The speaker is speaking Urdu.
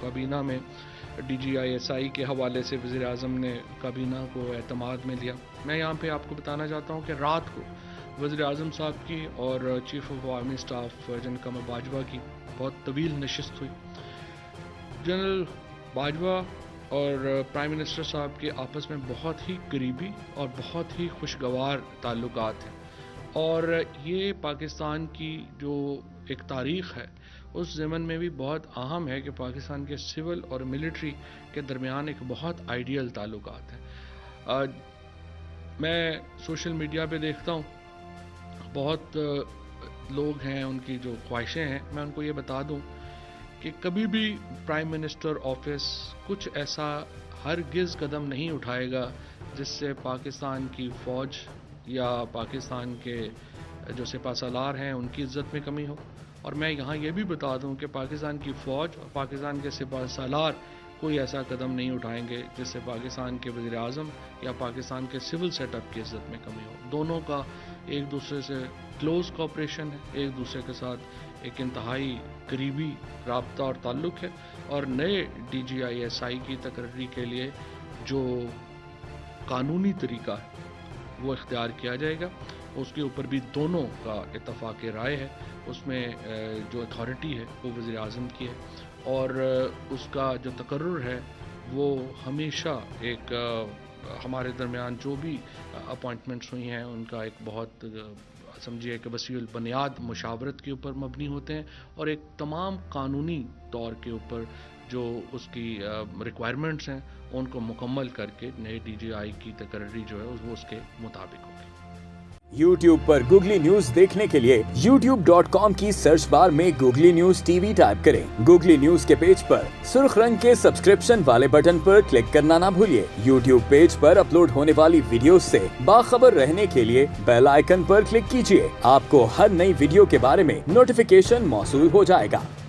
کابینہ میں DGI-SI کے حوالے سے وزیر اعظم نے کابینہ کو اعتماد میں لیا. میں یہاں پہ آپ کو بتانا چاہتا ہوں کہ رات کو وزیر اعظم صاحب کی اور chief of army staff general Qamar Bajwa کی بہت طویل نشست ہوئی. جنرل باجوہ اور پرائم منسٹر صاحب کے آپس میں بہت ہی قریبی اور بہت ہی خوشگوار تعلقات ہیں، اور یہ پاکستان کی جو ایک تاریخ ہے اس ضمن میں بھی بہت اہم ہے کہ پاکستان کے سول اور ملٹری کے درمیان ایک بہت آئیڈیل تعلقات ہیں. میں سوشل میڈیا پہ دیکھتا ہوں بہت لوگ ہیں، ان کی جو خواہشیں ہیں، میں ان کو یہ بتا دوں کہ کبھی بھی پرائم منسٹر آفس کچھ ایسا ہرگز قدم نہیں اٹھائے گا جس سے پاکستان کی فوج یا پاکستان کے جو سپہ سالار ہیں ان کی عزت میں کمی ہو. اور میں یہاں یہ بھی بتا دوں کہ پاکستان کی فوج اور پاکستان کے سپہ سالار کوئی ایسا قدم نہیں اٹھائیں گے جس سے پاکستان کے وزیر اعظم یا پاکستان کے سول سیٹ اپ کی عزت میں کمی ہو. دونوں کا ایک دوسرے سے کلوز کوآپریشن ہے، ایک دوسرے کے ساتھ ایک انتہائی قریبی رابطہ اور تعلق ہے. اور نئے DGI-SI کی تقرری کے لیے جو قانونی طریقہ ہے وہ اختیار کیا جائے گا. اس کے اوپر بھی دونوں کا اتفاق رائے ہے. اس میں جو اتھارٹی ہے وہ وزیر اعظم کی ہے، اور اس کا جو تقرر ہے وہ ہمیشہ ایک ہمارے درمیان جو بھی اپوائنٹمنٹس ہوئی ہیں ان کا ایک بہت سمجھیے کہ وسیع البنیاد مشاورت کے اوپر مبنی ہوتے ہیں، اور ایک تمام قانونی طور کے اوپر جو اس کی ریکوائرمنٹس ہیں ان کو مکمل کر کے نئے DGI کی تقرری جو ہے وہ اس کے مطابق ہوگی. YouTube پر گوگلی نیوز دیکھنے کے لیے youtube.com کی سرچ بار میں گوگلی نیوز TV ٹائپ کریں. گوگلی نیوز کے پیج پر سرخ رنگ کے سبسکرپشن والے بٹن پر کلک کرنا نہ بھولیے. YouTube پیج پر اپلوڈ ہونے والی ویڈیوز سے باخبر رہنے کے لیے بیل آئیکن پر کلک کیجیے. آپ کو ہر نئی ویڈیو کے بارے میں نوٹیفیکیشن موصول ہو جائے گا.